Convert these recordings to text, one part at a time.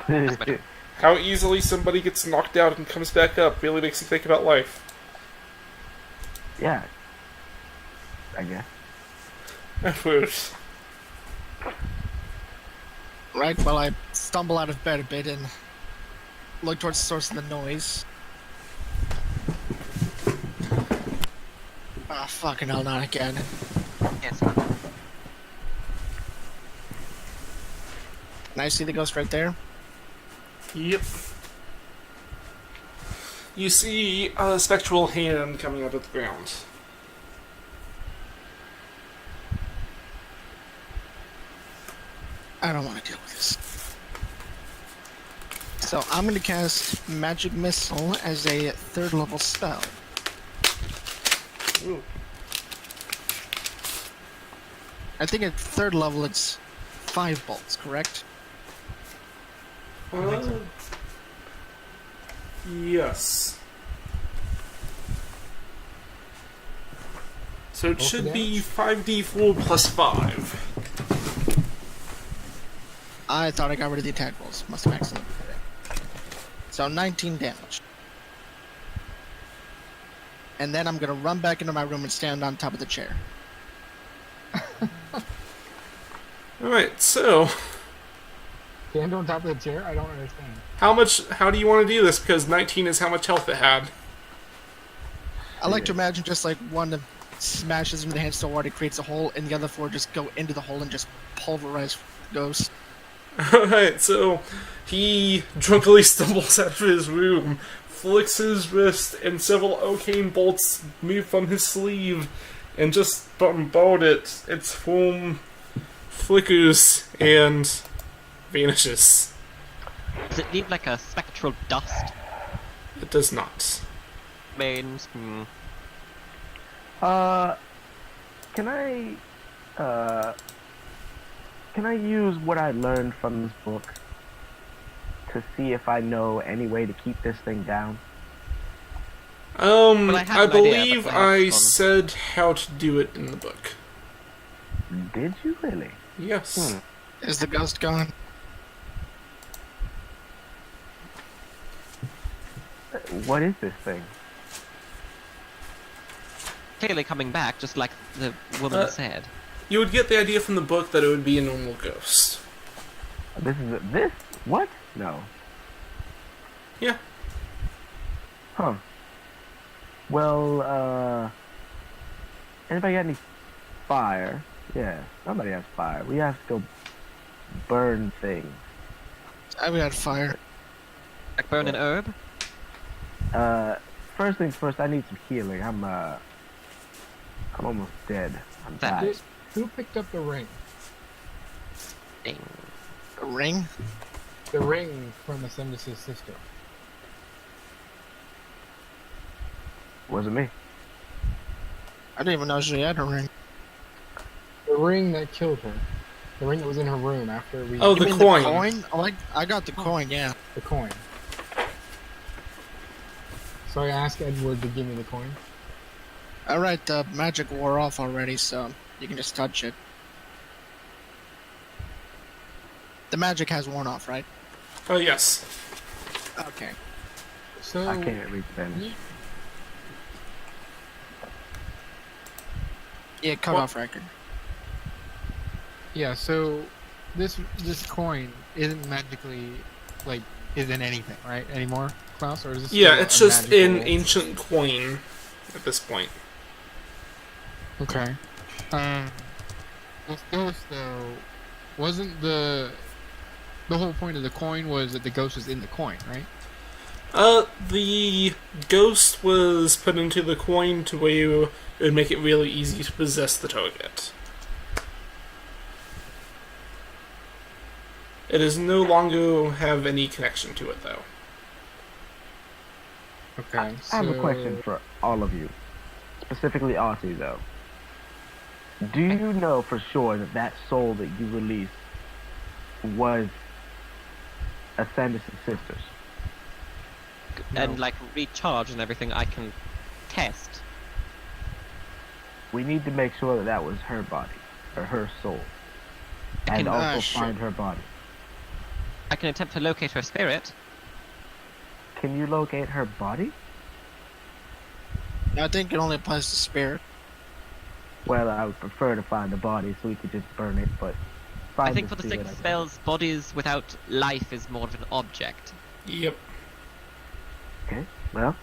How easily somebody gets knocked out and comes back up really makes you think about life. Yeah, I guess. Afterwards. Right, well, I stumble out of bed a bit and look towards the source of the noise. Ah, fucking hell, not again. Yes, man. Can I see the ghost right there? Yep. You see a spectral hand coming out of the ground. I don't want to deal with this. So I'm going to cast Magic Missile as a 3rd level spell. Ooh. I think at 3rd level it's 5 bolts, correct? Yes. So it should be 5d4 plus 5. I thought I got rid of the attack rolls. Must have accidentally put it. So 19 damage. And then I'm going to run back into my room and stand on top of the chair. Alright, so Stand on top of the chair? I don't understand. how do you want to do this? Because 19 is how much health it had. I like to imagine just like one smashes into the hand so hard it creates a hole, and the other 4 just go into the hole and just pulverize ghosts. Alright, so he drunkenly stumbles out of his room, flicks his wrist, and several arcane bolts move from his sleeve and just bombard it. Its foam flickers and vanishes. Does it leave like a spectral dust? It does not. Means, Can I use what I learned from this book to see if I know any way to keep this thing down? Well, I have I an idea, believe but perhaps I said how to do it in the book. Did you really? Yes. Is the ghost gone? What is this thing? clearly coming back, just like the woman said. You would get the idea from the book that it would be a normal ghost. This? What? No. Yeah. Huh. Well, anybody got any fire? Yeah, somebody has fire. We have to go burn things. I've got fire. Like burn an herb? First things first, I need some healing. I'm almost dead. I'm That tired. Who picked up the ring? Ding. A ring? The ring from Ascendus' sister. Wasn't me. I didn't even know she had a ring. The ring that killed her. The ring that was in her room after we... Oh, You the mean coin. The coin? Oh, I got the coin, yeah. The coin. So I asked Edward to give me the coin. Alright, the magic wore off already, so you can just touch it. The magic has worn off, right? Oh, yes. Okay. So... I can't reach them. Yeah, cut What? off record. Yeah, so this coin isn't magically, like, isn't anything, right, anymore, Klaus? Or is this Yeah, still it's a just an magical- ancient coin at this point. Okay. This ghost, though, wasn't the whole point of the coin was that the ghost was in the coin, right? The ghost was put into the coin to where it would make it really easy to possess the target. It is no longer have any connection to it, though. Okay, I have a question for all of you. Specifically Aussie, though. Do you know for sure that that soul that you released was Ascendus' sisters? And like recharge and everything I can test. We need to make sure that that was her body, or her soul. And can- also sure. find her body. I can attempt to locate her spirit. Can you locate her body? I think it only applies to spirit. Well, I would prefer to find the body so we could just burn it, but... I find think for the spirit, sake of I guess. spells, bodies without life is more of an object. Yep. Okay, well,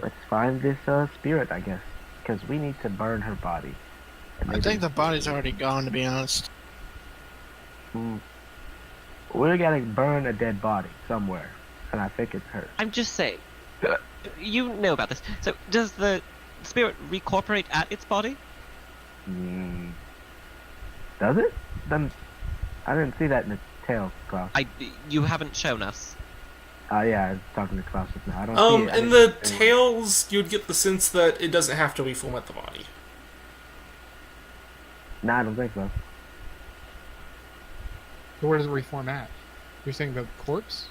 let's find this, spirit, I guess. Because we need to burn her body. And I maybe- think the body's already gone, to be honest. We're gonna burn a dead body somewhere, and I think it's her. I'm just saying. You know about this. So, does the spirit recorporate at its body? Does it? Then I didn't see that in the tail, Klaus. You haven't shown us. Yeah, I was talking to Klaus just now. I don't see it. I In didn't the see it. tails, you'd get the sense that it doesn't have to reform at the body. No, I don't think so. So where does it reform at? You're saying the corpse?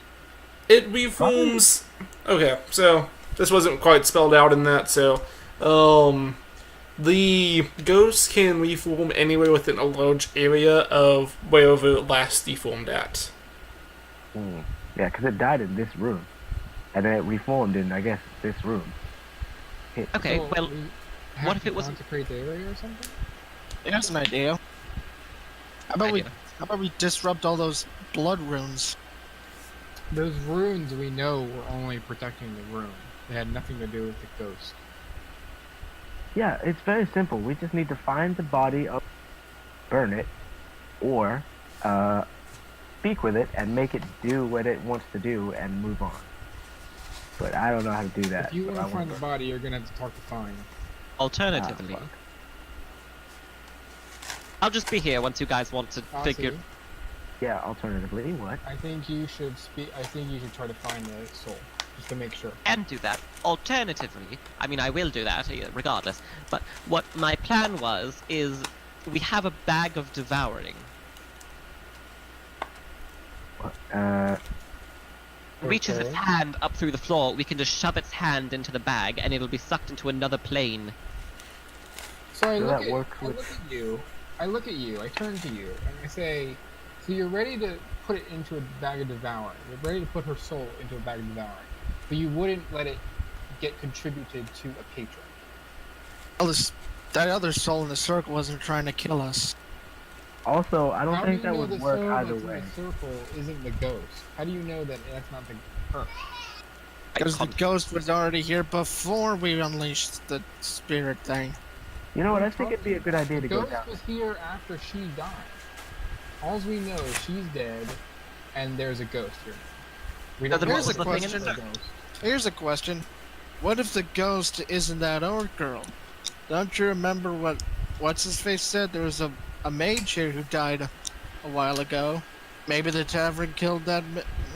It reforms. Okay, so this wasn't quite spelled out in that. So, the ghost can reform anywhere within a large area of wherever it last deformed at. Yeah, because it died in this room, and then it reformed in, I guess, this room. Okay, So well, we have what if to it wasn't- consecrate the area or something? There's an idea. How about Idea. how about we disrupt all those blood runes? Those runes we know were only protecting the room. They had nothing to do with the ghost. Yeah, it's very simple. We just need to find the body, burn it, or speak with it and make it do what it wants to do and move on. But I don't know how to do that. If you so want I to find the won't- body, you're gonna have to talk to Fine. Alternatively, fuck. I'll just be here once you guys want to figure. Aussie, Yeah, alternatively, what? I think you should speak. I think you should try to find the soul, just to make sure. And do that. Alternatively, I mean, I will do that regardless. But what my plan was is we have a bag of devouring. Reaches its Okay. hand up through the floor. We can just shove its hand into the bag, and it'll be sucked into another plane. So I Does look that at, work I with- look at you. I look at you. I turn to you, and I say, "So you're ready to put it into a bag of devouring. You're ready to put her soul into a bag of devouring, but you wouldn't let it get contributed to a patron." Well, that other soul in the circle wasn't trying to kill us. Also, I don't How think do you that know would the work soul either that's way. in the circle isn't the ghost? How do you know that that's not her? Because the ghost was already here before we unleashed the spirit thing. You know what? I think it'd be a good idea to The go ghost down. was here after she died. All we know is she's dead, and there's a ghost here. We No, don't there know was if a it's question. a ghost. Here's a question. What if the ghost isn't that orc girl? Don't you remember what's his face said? There was a mage here who died a while ago. Maybe the tavern killed that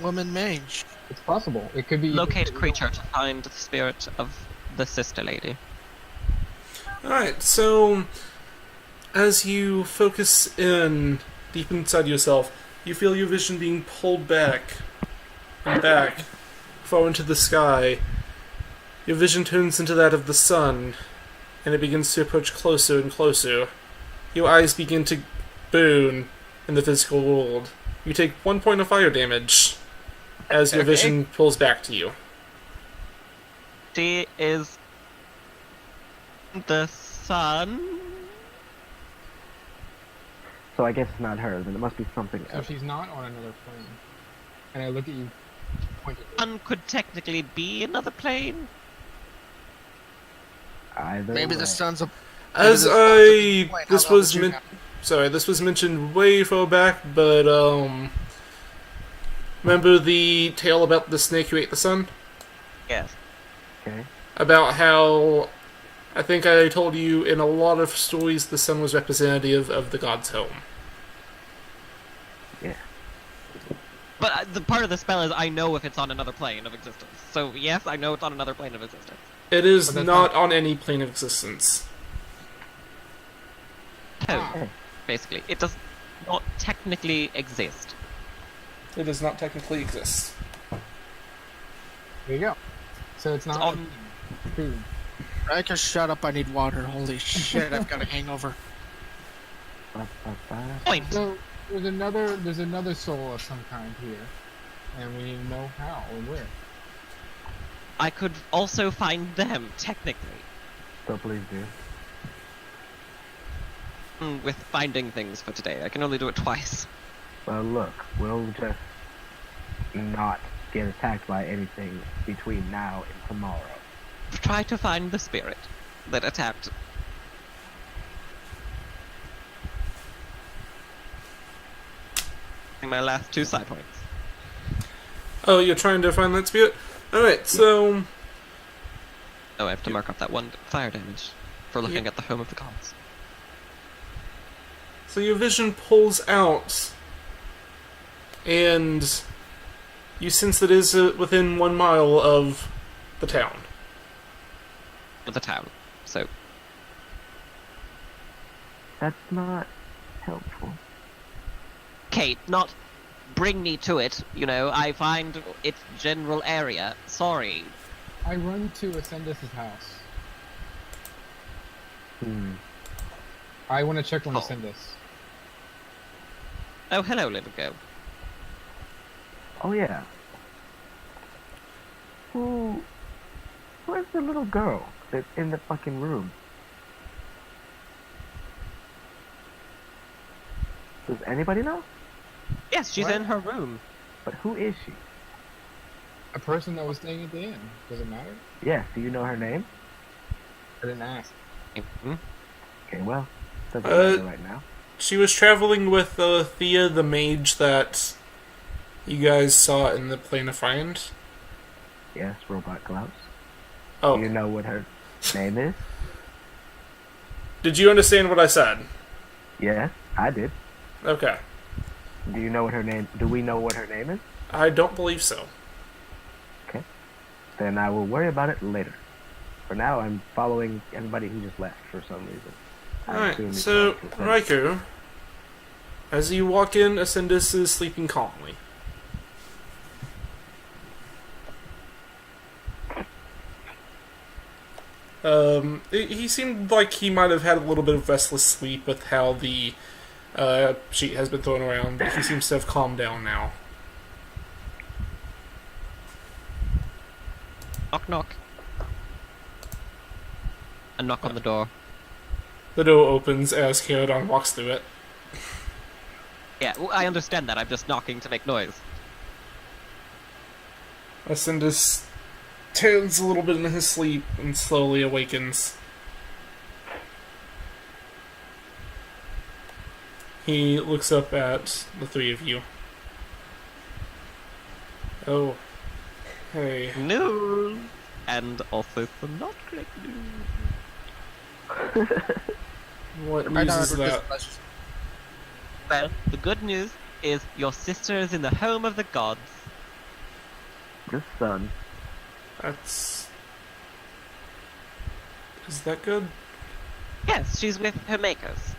woman mage. It's possible. It could be Locate creature to find the spirit of the sister lady. Alright, so as you focus in deep inside yourself, you feel your vision being pulled back and back, far into the sky. Your vision turns into that of the sun, and it begins to approach closer and closer. Your eyes begin to burn in the physical world. You take 1 point of fire damage as your Okay. vision pulls back to you. She is the sun. So I guess it's not her. Then it must be something So else. she's not on another plane. And I look at you, pointed. Sun could technically be another plane. Either Maybe way. the sun's a. As Maybe I, Wait, this how long was would you meant. have- Sorry, this was mentioned way far back, but remember the tale about the snake who ate the sun? Yes. Okay. About how I think I told you in a lot of stories the sun was representative of the god's home. Yeah. But the part of the spell is I know if it's on another plane of existence. So yes, I know it's on another plane of existence. It is But that's not not- on any plane of existence. Oh, basically, it does not technically exist. It does not technically exist. There you go. So it's not on- food. I can shut up. I need water. Holy shit! I've got a hangover. Ba-ba-ba. Point. So there's another soul of some kind here, and we need to know how or where. I could also find them, technically. So please do. With finding things for today, I can only do it twice. Well, look, we'll just not get attacked by anything between now and tomorrow. Try to find the spirit that attacked. My last 2 side points. Oh, you're trying to find that spirit? Alright, so... Oh, I have to mark up that 1 fire damage for looking Yeah. at the home of the gods. So your vision pulls out, and you sense that it is within 1 mile of the town. Of the town. So, That's not helpful. Kate, not bring me to it, you know, I find its general area. Sorry. I run to Ascendus' house. I want to check on Oh. Ascendus. Oh, hello, little girl. Oh yeah. Where's the little girl that's in the fucking room? Does anybody know? Yes, she's What? in her room. But who is she? A person that was staying at the inn. Does it matter? Yes, do you know her name? I didn't ask. Mhm. Okay, well, doesn't Uh, matter right now. She was traveling with Thea the mage that you guys saw in the Plane of Find. Yes, Robot Klaus. Oh, Do you know what her name is? did you understand what I said? Yes, I did. Okay. Do you know what her name? Do we know what her name is? I don't believe so. Then I will worry about it later. For now, I'm following everybody who just left for some reason. I assume Alright, it's so, going to- Riker, as you walk in, Ascendus is sleeping calmly. He seemed like he might have had a little bit of restless sleep with how the sheet has been thrown around, but he seems to have calmed down now. Knock, knock. A knock on the door. The door opens as Caradon walks through it. Yeah, well, I understand that. I'm just knocking to make noise. Ascendus turns a little bit in his sleep and slowly awakens. He looks up at the 3 of you. Oh. Hey. News! And also some not great news. What Right news now, is that? Well, the good news is your sister is in the home of the gods. The sun. That's... Is that good? Yes, she's with her makers.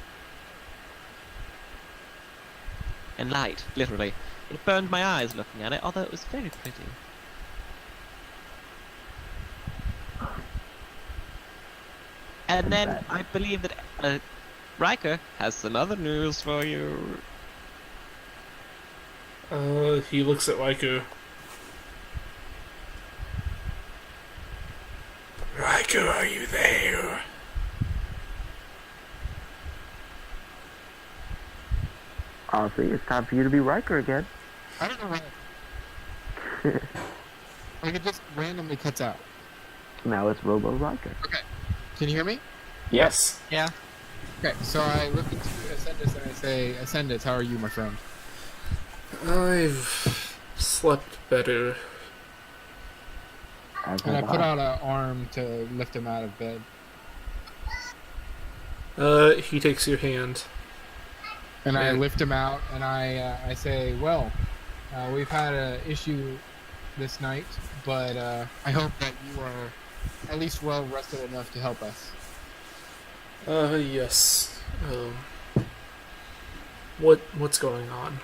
And light, literally. It burned my eyes looking at it, although it was very pretty. And then I believe that Riker has some other news for you. He looks at Riker. Riker, are you there? Honestly, it's time for you to be Riker again. I don't know why. Like it just randomly cuts out. Now it's Robo Riker. Can you hear me? Yes. Yeah. Okay, so I look into Ascendus and I say, Ascendus, how are you, my friend? I've slept better. And I put out an arm to lift him out of bed. He takes your hand. And I Yeah. lift him out and I say, well, we've had an issue this night, but I hope that you are at least well rested enough to help us. Yes. What's going on?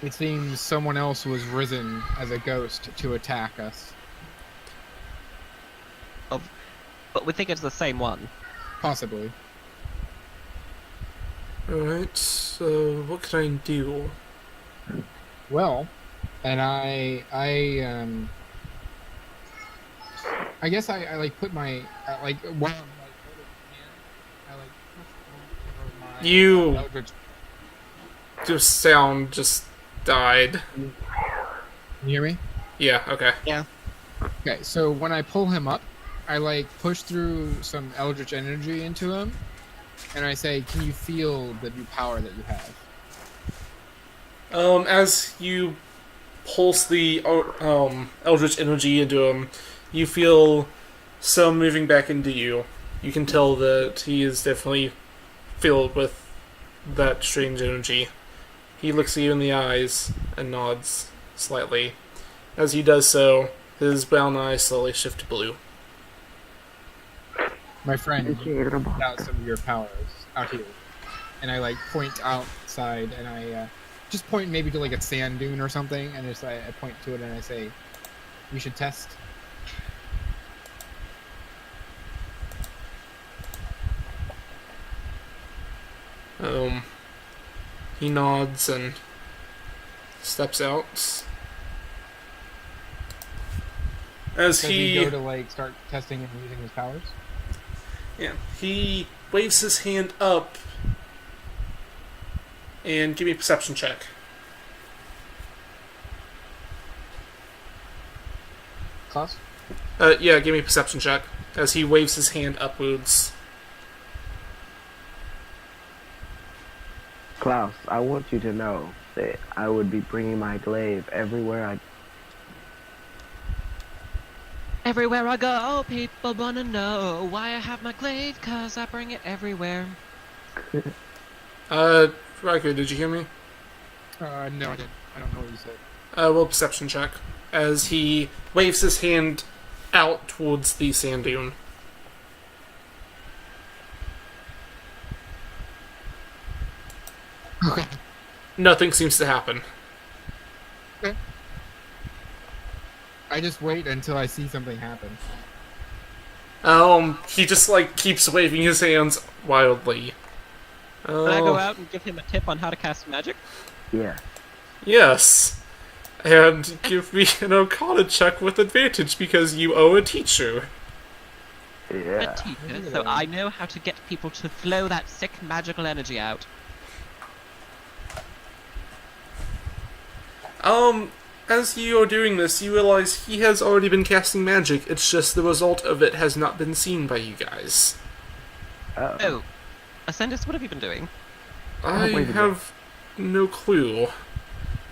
It seems someone else was risen as a ghost to attack us. But we think it's the same one. Possibly. Alright, so what can I do? Well, and I guess I like put my like while I'm like holding my hand, I like push over my You- Eldritch. Your sound just died. Can you hear me? Yeah, okay. Okay, so when I pull him up, I like push through some Eldritch energy into him, and I say, "Can you feel the new power that you have?" As you pulse the Eldritch energy into him, you feel some moving back into you. You can tell that he is definitely filled with that strange energy. He looks at you in the eyes and nods slightly. As he does so, his brown eyes slowly shift to blue. My friend, Initiate a point out some of your powers out here, and I like point outside, and I just point maybe to like a sand dune or something, and just I point to it and I say, "You should test." He nods and steps out. As Does he go he to like start testing and using his powers? he waves his hand up and give me a perception check. Klaus? Yeah, give me a perception check. As he waves his hand upwards. Klaus, I want you to know that I would be bringing my glaive everywhere I. Everywhere I go, people wanna know why I have my glaive, 'cause I bring it everywhere. Riker, did you hear me? No, I didn't. I don't know what you said. Roll perception check. As he waves his hand out towards the sand dune. Okay. Nothing seems to happen. I just wait until I see something happen. He just, like, keeps waving his hands wildly. Can I go out and give him a tip on how to cast magic? Yeah. Yes. And give me an Arcana check with advantage because you owe a teacher. Yeah. A teacher, so I know how to get people to flow that sick magical energy out. As you are doing this, you realize he has already been casting magic, it's just the result of it has not been seen by you guys. Oh, Ascendus, what have you been doing? I wait a have no clue.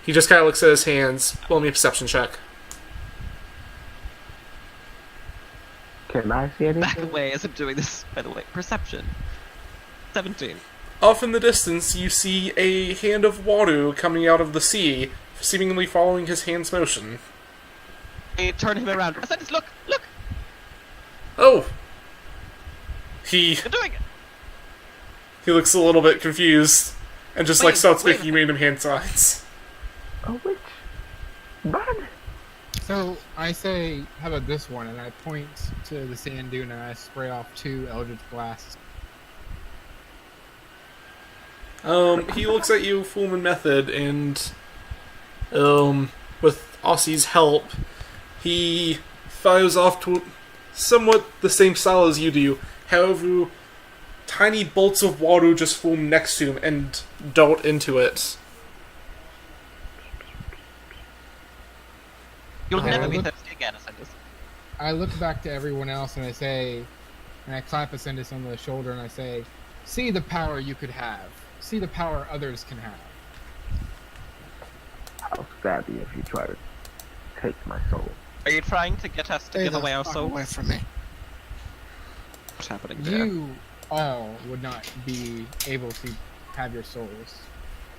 He just kind of looks at his hands. Roll me a perception check. Can I see anything? Back away as I'm doing this, by the way. Perception. 17. Off in the distance, you see a hand of water coming out of the sea, seemingly following his hand's motion. I turn him around. Ascendus, look! Look! Oh! He You're doing it! looks a little bit confused, and just, like, Wait, starts wait. making random hand signs. A witch. Bud. So I say, how about this one? And I point to the sand dune and I spray off 2 Eldritch blasts. He looks at you, Fullman Method, and, with Ossie's help, he fires off to somewhat the same style as you do. However, tiny bolts of water just form next to him and dart into it. You'll Okay, never be look- thirsty again, Ascendus. I look back to everyone else and I say, and I clap Ascendus on the shoulder and I say, "See the power you could have. See the power others can have." I'll stab you if you try to take my soul. Are you trying to get us to Stay give the away our fuck souls? away from me. What's happening there? You all would not be able to have your souls.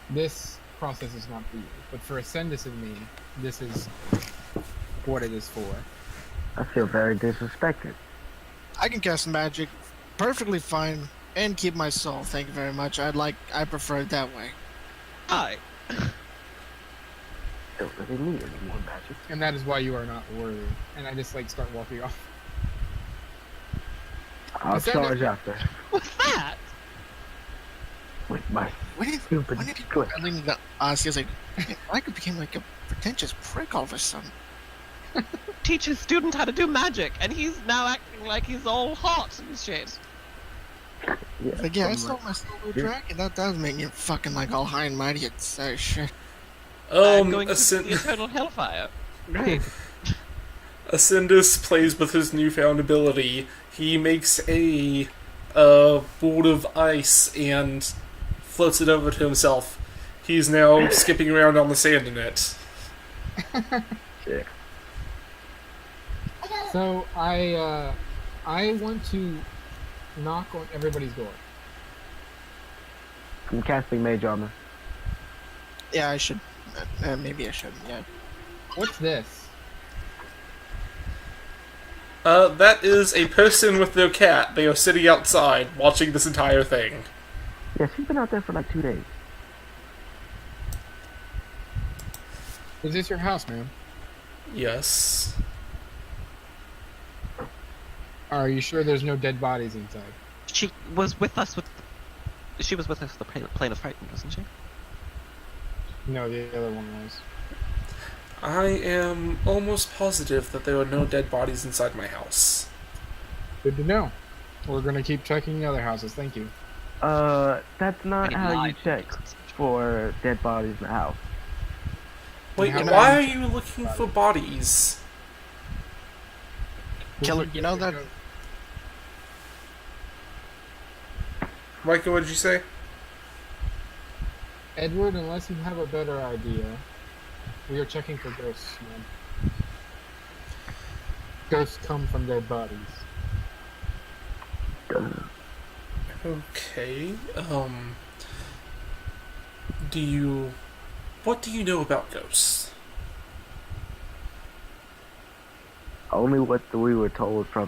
This process is not for you, but for Ascendus and me, this is what it is for. I feel very disrespected. I can cast magic perfectly fine and keep my soul. Thank you very much. I prefer it that way. Hi. Don't really need any more magic. And that is why you are not worthy. And I just like start walking off. I'll Is that charge it? after. What's that? with my When did, stupid when did he foot. I leaned to Ozzy, I was like, "Man, Micah became like a pretentious prick all of a sudden." Teach his student how to do magic, and he's now acting like he's all hot and shit. Like, yeah, I I'm stole my silver dragon. That does make you fucking like all high and mighty and say shit. I'm going to the Ascend- eternal hellfire. Great. Ascendus plays with his newfound ability. He makes a board of ice and floats it over to himself. He's now skipping around on the sand in it. Yeah. So I want to knock on everybody's door. I'm casting mage armor. Yeah, I should. Maybe I shouldn't. Yeah. What's this? That is a person with their cat. They are sitting outside watching this entire thing. Yeah, she's been out there for like 2 days. Is this your house, ma'am? Yes. Are you sure there's no dead bodies inside? She was with us with. She was with us with the plane of frightened, wasn't she? No, the other one was. I am almost positive that there are no dead bodies inside my house. Good to know. We're gonna keep checking the other houses. Thank you. That's not Any how you live check bodies? for dead bodies in the house. Wait, How why are many- you looking for bodies? Killer, you know that. Micah, what did you say? Edward, unless you have a better idea, we are checking for ghosts, man. Ghosts come from dead bodies. Okay, what do you know about ghosts? Only what we were told from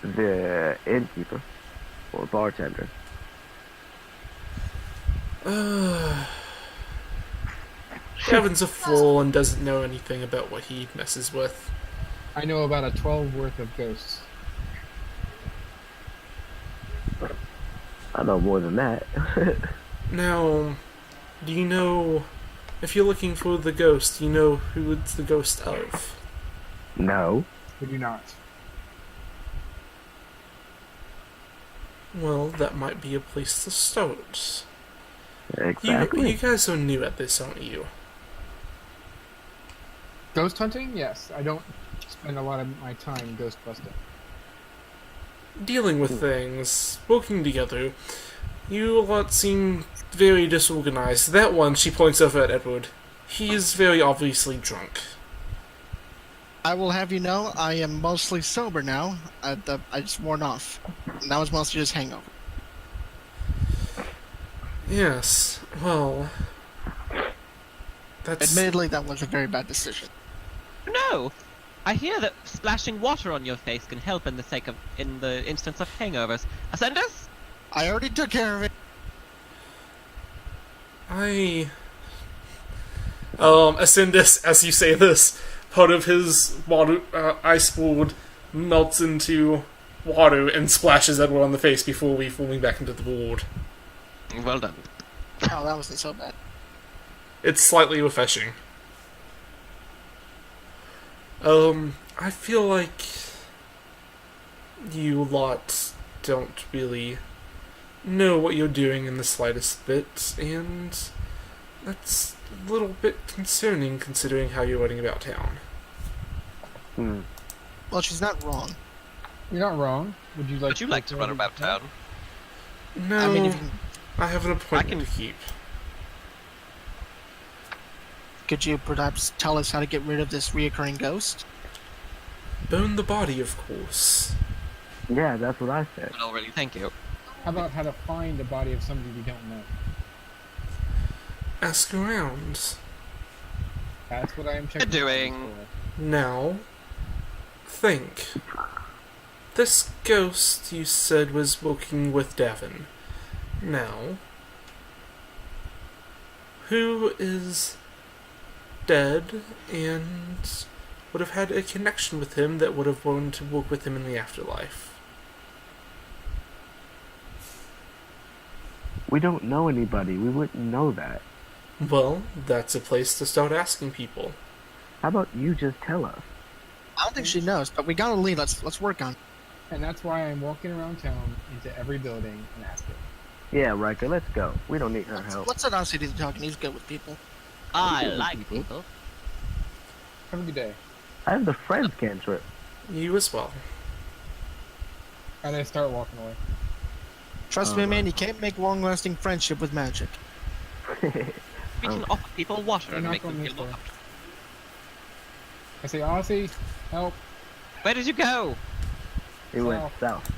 the innkeeper or bartender. Kevin's a fool and doesn't know anything about what he messes with. I know about a 12 worth of ghosts. I know more than that. Now, do you know, if you're looking for the ghost, do you know who it's the ghost of? No. We do not. Well, that might be a place to start. Exactly. You guys are new at this, aren't you? Ghost hunting? Yes. I don't spend a lot of my time ghost busting. Dealing with things, working together. You lot seem very disorganized. That one, she points over at Edward. He is very obviously drunk. I will have you know, I am mostly sober now. I just worn off. And that was mostly just hangover. Yes, well... That's... Admittedly, that was a very bad decision. No! I hear that splashing water on your face can help in the instance of hangovers. Ascendus? I already took care of it. Ascendus, as you say this, part of his water, ice board melts into water and splashes Edward on the face before we falling back into the board. Well done. Oh, that wasn't so bad. It's slightly refreshing. I feel like you lot don't really know what you're doing in the slightest bit, and that's a little bit concerning considering how you're running about town. Well, she's not wrong. You're not wrong. Would you like? Would you like to run about town? No, I mean, if you, I have an appointment I to keep. could you perhaps tell us how to get rid of this reoccurring ghost? Bone the body, of course. Yeah, that's what I said. Already, thank you. How about how to find the body of somebody we don't know? Ask around. That's what I am checking. Doing. for. Now, think. This ghost you said was working with Davin. Now, who is dead and would have had a connection with him that would have wanted to work with him in the afterlife? We don't know anybody. We wouldn't know that. Well, that's a place to start asking people. How about you just tell us? I don't think she knows, but we gotta leave. Let's work on it. And that's why I'm walking around town into every building and asking. Yeah, Riker, let's go. We don't need her help. Let's let Odyssey do the talking. He's good with people. I Good like people. people. Have a good day. I have the friends cantrip. You as well. And I start walking away. Trust me, man. You can't make long-lasting friendship with magic. We can offer people water You're and not make them going feel this way. loved. I say, Odyssey, help. Where did you go? It went South. south.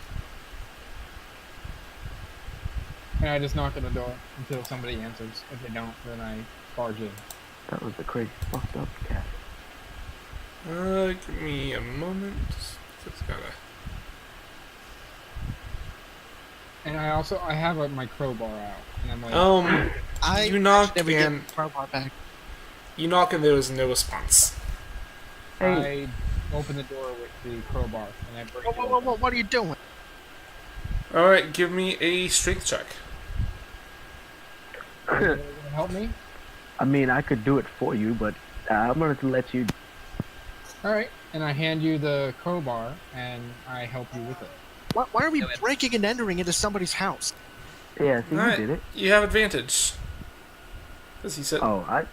And I just knock on the door until somebody answers. If they don't, then I barge in. That was a crazy fucked up cat. Give me a moment. Just gotta. And I have my crowbar out, and I'm like, You knock never get and crowbar back. there was no response. Hey, I open the door with the crowbar, and I break Whoa, it whoa, whoa, open. whoa! What are you doing? All right, give me a strength check. Are you gonna help me? I mean, I could do it for you, but I'm going to let you. All right. And I hand you the crowbar, and I help you with it. Why are we Do it. breaking and entering into somebody's house? Yeah, see, Alright. you did it. You have advantage. Because he said, Oh,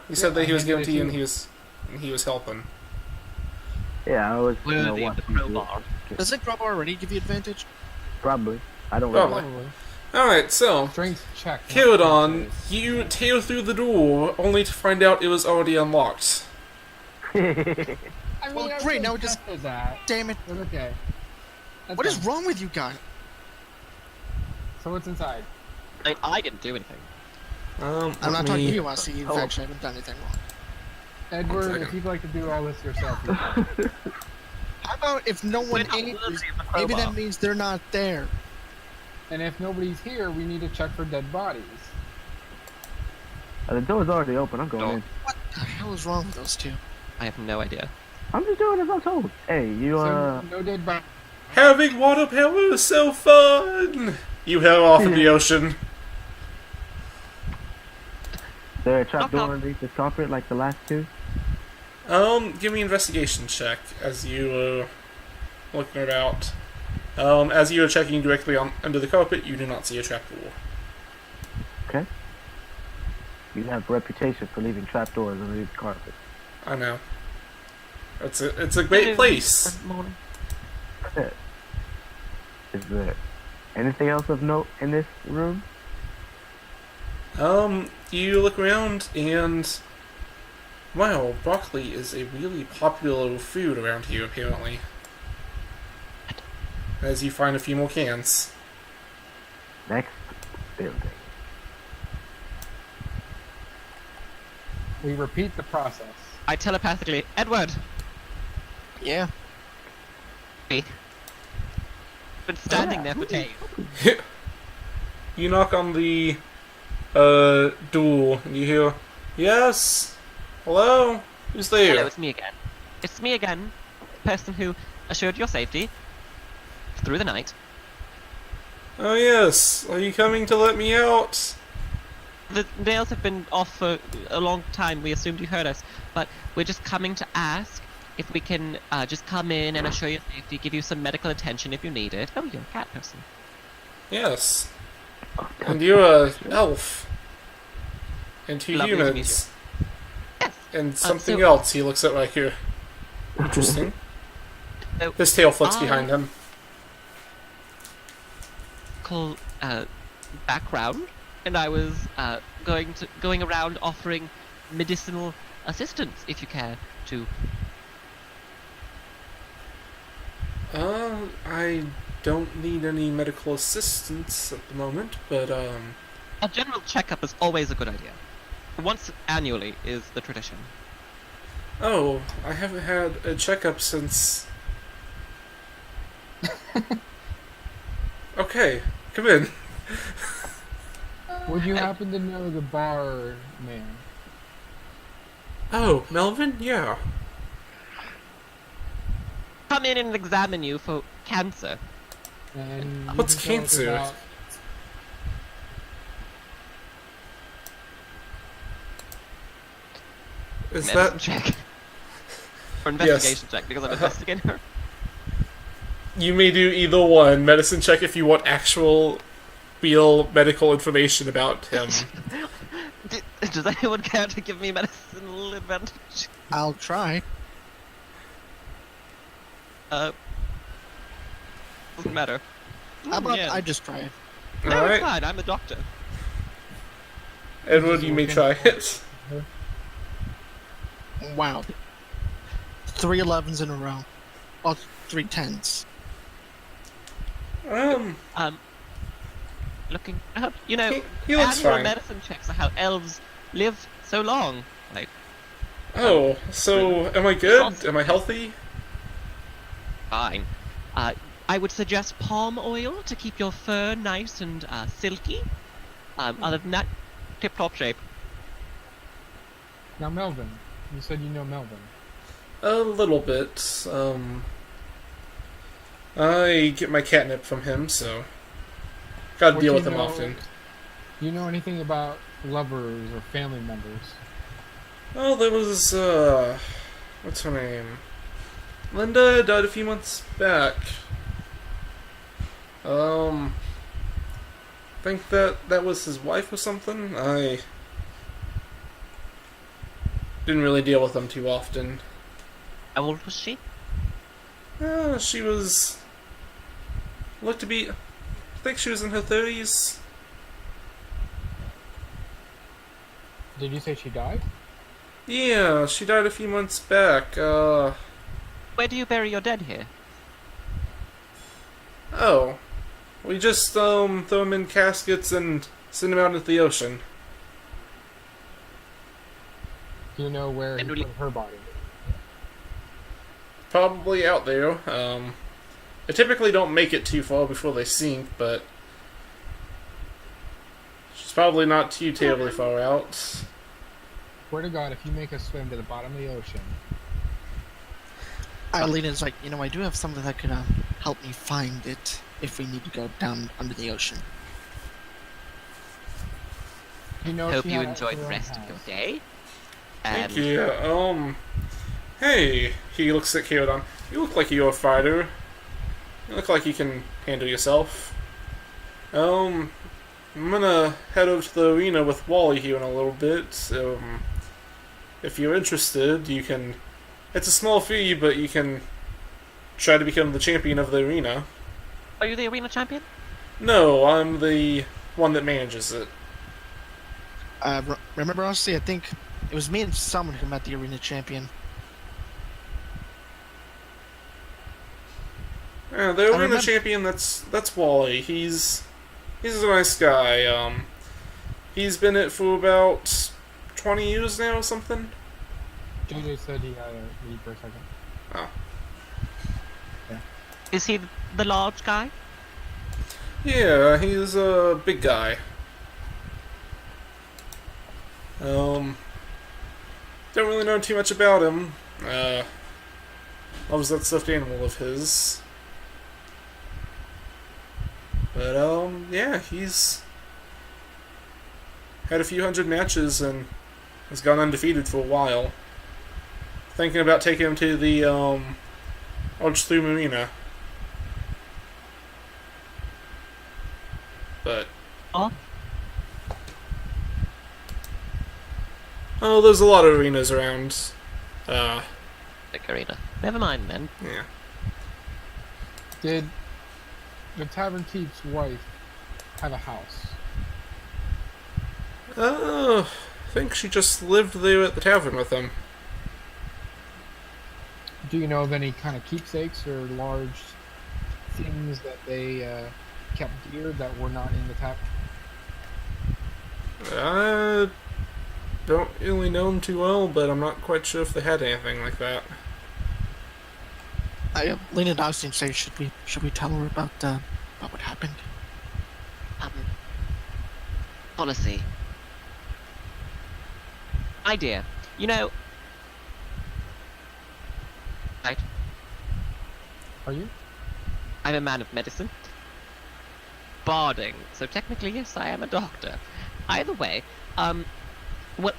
he said that he was I giving to you, handed and he was helping. yeah, I was. Worthy of watching the you do it. crowbar. Does the crowbar already give you advantage? Probably. I don't Probably. know. Probably. All right, so Strength check. not Kiradon, strength you tear through the door only to find out it was already unlocked. save. I mean, Well, I great, really now we just- tested that. Damn it! But okay. That's What is fine. wrong with you guys? So what's inside? I didn't do anything. I'm not let talking me- to you, Odyssey. You Oh. actually haven't done anything wrong. Edward, second. if you'd like to do all this yourself, you can. How about if no We're one not answers? worthy of the Maybe crowbar. that means they're not there. And if nobody's here, we need to check for dead bodies. The door's already open. I'm going Door. in. What the hell is wrong with those two? I have no idea. I'm just doing as I'm told. Hey, you So no dead bodies. Having water power is so fun! You head off in the ocean. is there a trap Knock, door knock. underneath this carpet like the last two? Give me an investigation check as you looking about. As you are checking directly under the carpet, you do not see a trapdoor. Okay. You have a reputation for leaving trapdoors underneath the carpet. I know. It's a great place. Morning. Is there anything else of note in this room? You look around and wow, broccoli is a really popular food around here apparently. As you find a few more cans. Next building. We repeat the process. I telepathically, Edward. Yeah. Been standing there for days. You knock on the door and you hear, "Yes? Hello? Who's there?" Hello, it's me again. It's me again, the person who assured your safety through the night. "Oh yes. Are you coming to let me out?" The nails have been off for a long time. We assumed you heard us, but we're just coming to ask if we can just come in and assure your safety, give you some medical attention if you need it. Oh, you're a cat person. Yes. And you're a elf. And two Lovely to meet humans. Yes. And something so- else. He looks at Riker. Interesting. So, His tail flicks I- behind him. call background, and I was going around offering medicinal assistance if you care to. I don't need any medical assistance at the moment, but A general checkup is always a good idea. Once annually is the tradition. oh, I haven't had a checkup since. Okay, come in. Would you happen to know the bar man? Oh, Melvin? Yeah. Come in and examine you for cancer. And you What's can tell us cancer? about- Is Medicine that... check. Or investigation check, because I'm investigating her. You may do either one. Medicine check if you want actual, real medical information about him. Does anyone care to give me medicinal advantage? I'll try. Doesn't matter. How about Yeah. I just try it? No, Alright. it's fine. I'm a doctor. Edward, you may try it. Wow. 3 11s in a row. Well, 3 10s. Looking up, you know, He looks annual fine. medicine checks are how elves live so long. Like, Oh, so am I good? Am I healthy? fine. I would suggest palm oil to keep your fur nice and silky. Other than that, tip-top shape. Now, Melvin, you said you know Melvin. A little bit. I get my catnip from him, so gotta What deal do with you him know- often. Do you know anything about lovers or family members? Oh, there was, what's her name? Linda died a few months back. I think that was his wife or something. I didn't really deal with them too often. How old was she? She was, looked to be, I think she was in her 30s. Did you say she died? Yeah, she died a few months back. Where do you bury your dead here? Oh. We just, throw them in caskets and send them out into the ocean. Do you know where he Generally- put her body? Probably out there. They typically don't make it too far before they sink, but she's probably not too terribly far out. Swear to God, if you make us swim to the bottom of the ocean, Eileen is like, I do have something that could help me find it if we need to go down under the ocean. you know Hope she you had enjoyed her the own rest of house. your day. Thank And you. Hey, he looks at Kyodan. You look like you're a fighter. You look like you can handle yourself. I'm gonna head over to the arena with Wally here in a little bit. If you're interested, you can... It's a small fee, but you can try to become the champion of the arena. are you the arena champion? No, I'm the one that manages it. Remember, honestly, I think it was me and someone who met the arena champion. Yeah, the I arena remember- champion, that's Wally. He's a nice guy. He's been it for about 20 years now or something. JJ said he had to leave for a second. Oh. Is he the large guy? Yeah, he's a big guy. Don't really know too much about him. Loves that stuffed animal of his. But, yeah, he's had a few hundred matches and has gone undefeated for a while. Thinking about taking him to the, Archstream Arena. But... Oh, Oh, there's a lot of arenas around. big arena. Never mind then. Yeah. Did the Tavern Keep's wife have a house? I think she just lived there at the tavern with him. Do you know of any kind of keepsakes or large things that they kept dear that were not in the tavern? I don't really know him too well, but I'm not quite sure if they had anything like that. Lena and Austin say, should we tell her about what happened? Policy. Idea. You know... Right. Are you? I'm a man of medicine. Barding. So technically, yes, I am a doctor. Either way, well,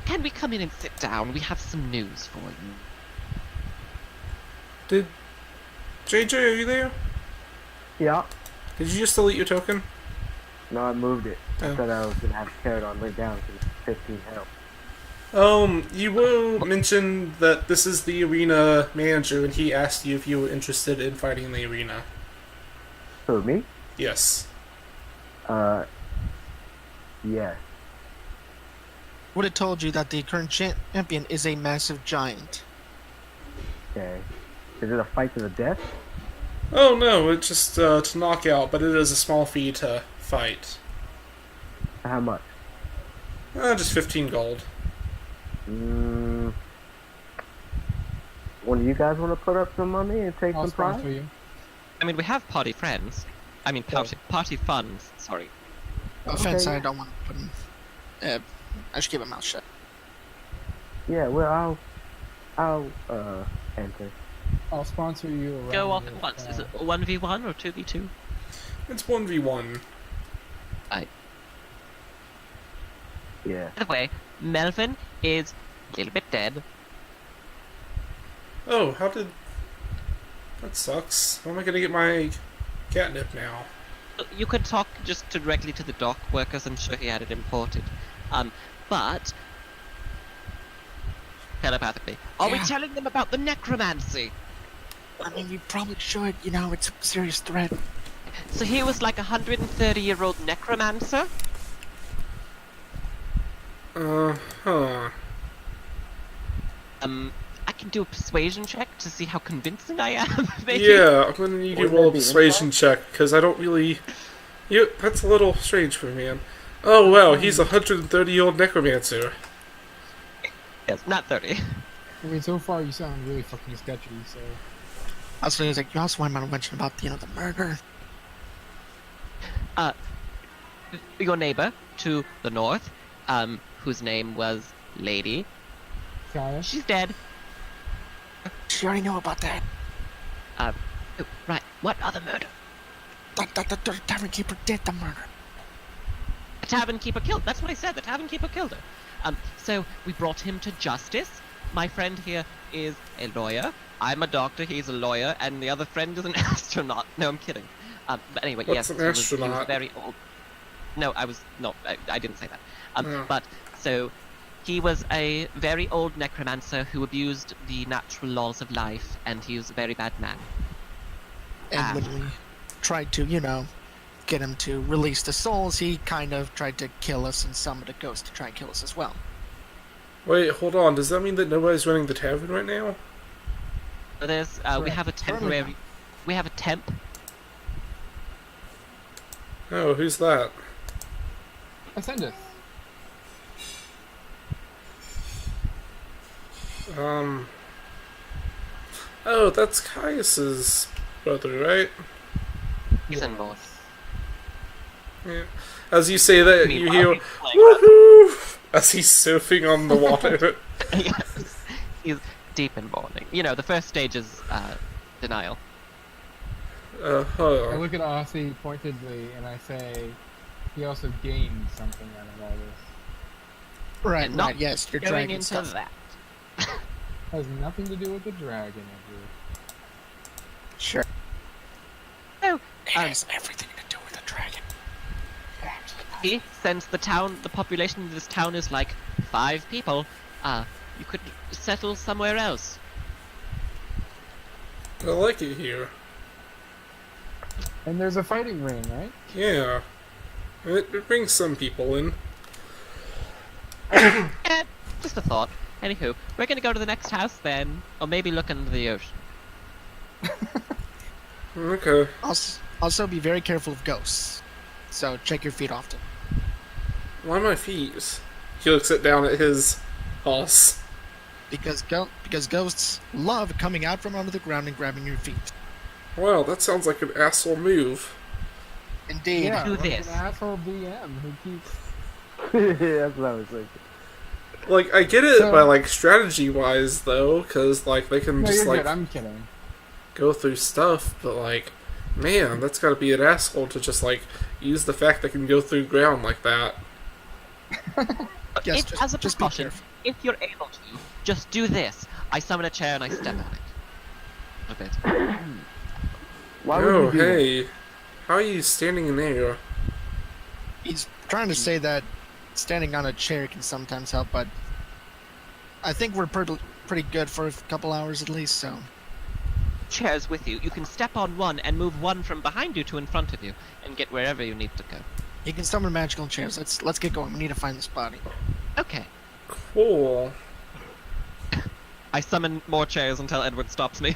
Can we come in and sit down? We have some news for you. Did JJ, are you there? Yeah. Did you just delete your token? No, I moved it. Oh. I said I was gonna have Pterodon laid down because it's 15 health. You will mention that this is the arena manager, and he asked you if you were interested in fighting in the arena. Who, me? Yes. Yes. Would have told you that the current champion is a massive giant. Okay. Is it a fight to the death? Oh no, it's just to knock out, but it is a small fee to fight. How much? Just 15 gold. One of you guys want to put up some money and take I'll some prize? sponsor you. I mean, we have party friends. I mean, party funds. Sorry. Offense, Okay. I don't want to put him. I should keep my mouth shut. Yeah, well, I'll enter. I'll sponsor you around. Go off with, at once. Is it 1v1 or 2v2? It's 1v1. Yeah. By the way, Melvin is a little bit dead. Oh, how did... That sucks. How am I gonna get my catnip now? You could talk just directly to the dock workers. I'm sure he had it imported. But telepathically, are we Yeah. telling them about the necromancy? I mean, you probably should. You know, it's a serious threat. So he was like a 130-year-old necromancer. Huh. I can do a persuasion check to see how convincing I am. Maybe. Yeah, I'm gonna need you to Wouldn't roll a that be persuasion check, because I don't really... that's a little strange for me, man. Oh wow, he's a 130-year-old necromancer. Yes, not 30. I mean, so far you sound really fucking sketchy. So Also, he's like, you also want to mention about, the murder. Your neighbor to the north, whose name was Lady. Kaya, She's dead. She already knew about that. Oh, right. What other murder? The tavern keeper did the murder. The tavern keeper killed. That's what I said. The tavern keeper killed her. So we brought him to justice. My friend here is a lawyer. I'm a doctor. He's a lawyer, and the other friend is an astronaut. No, I'm kidding. But anyway, What's yes, an he was astronaut? very old. No, I didn't say that. Oh. But so he was a very old necromancer who abused the natural laws of life, and he was a very bad man. And when we tried to, get him to release the souls, he kind of tried to kill us and summon a ghost to try and kill us as well. Wait, hold on. Does that mean that nobody's running the tavern right now? So there's we have a temporary, we have a temp. Oh, who's that? Ascendus. Oh, that's Caius's brother, right? He's in both. Yeah. As you say that, you hear Meanwhile, he's playing woohoo as he's surfing on the water. Yes. He's deep in mourning. You know, the first stage is denial. I look at Aussie pointedly and I say, he also gained something out of all this. Right, And not yes, you're Going dragon into stuff. that. Has nothing to do with the dragon, Andrew. Sure. Oh, It has everything to do with the dragon. see, since the population of this town is like 5 people, you could settle somewhere else. I like it here. And there's a fighting ring, right? Yeah. It brings some people in. Just a thought. Anywho, we're gonna go to the next house then, or maybe look into the ocean. Okay. Also, be very careful of ghosts. So check your feet often. Why my feet? He looks it down at his house. Because ghosts love coming out from under the ground and grabbing your feet. Wow, that sounds like an asshole move. Indeed. Yeah, do like this. an asshole DM who keeps... That's what I was thinking. Like, I get it So- by, like, strategy-wise, though, because, like, they can No, just, you're like, good. I'm kidding. go through stuff, but, like, man, that's gotta be an asshole to just, like, use the fact they can go through ground like that. Yes, if, as a just be precaution, careful. if you're able to, just do this. I summon a chair and I step on it. A bit. Why would Oh, you do that? hey. How are you standing in there? He's trying to say that standing on a chair can sometimes help, but I think we're pretty good for a couple hours at least, so... Chairs with you. You can step on one and move one from behind you to in front of you, and get wherever you need to go. You can summon magical chairs. Let's get going. We need to find this body. Okay. Cool. I summon more chairs until Edward stops me.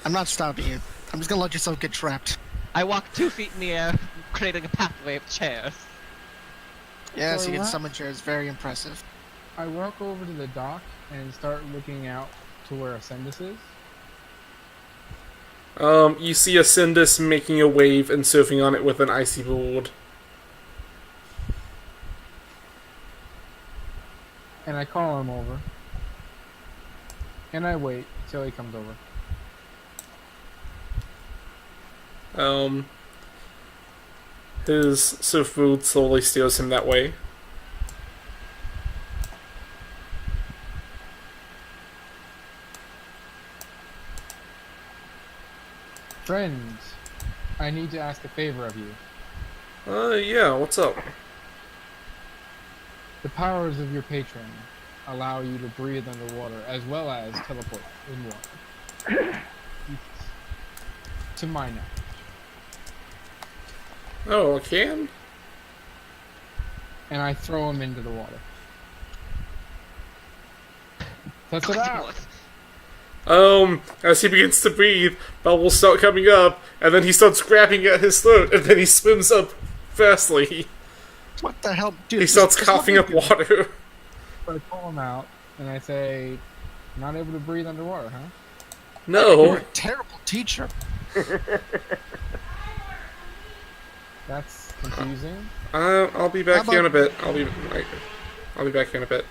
I'm not stopping you. I'm just gonna let yourself get trapped. I walk 2 feet in the air, creating a pathway of chairs. Yes, So you can what? summon chairs. Very impressive. I walk over to the dock and start looking out to where Ascendus is. You see Ascendus making a wave and surfing on it with an icy board. And I call him over. And I wait till he comes over. His surfboard slowly steers him that way. Friends, I need to ask a favor of you. Yeah, what's up? The powers of your patron allow you to breathe underwater as well as teleport in water. To my knowledge. Oh, I can? And I throw him into the water. Test it out! As he begins to breathe, bubbles start coming up, and then he starts grabbing at his throat, and then he swims up fastly. What the hell, dude? He starts coughing up water. I pull him out, and I say, not able to breathe underwater, huh? You're No. a terrible teacher. That's confusing. I'll be back How here in a about- bit. I'll be back here in a bit.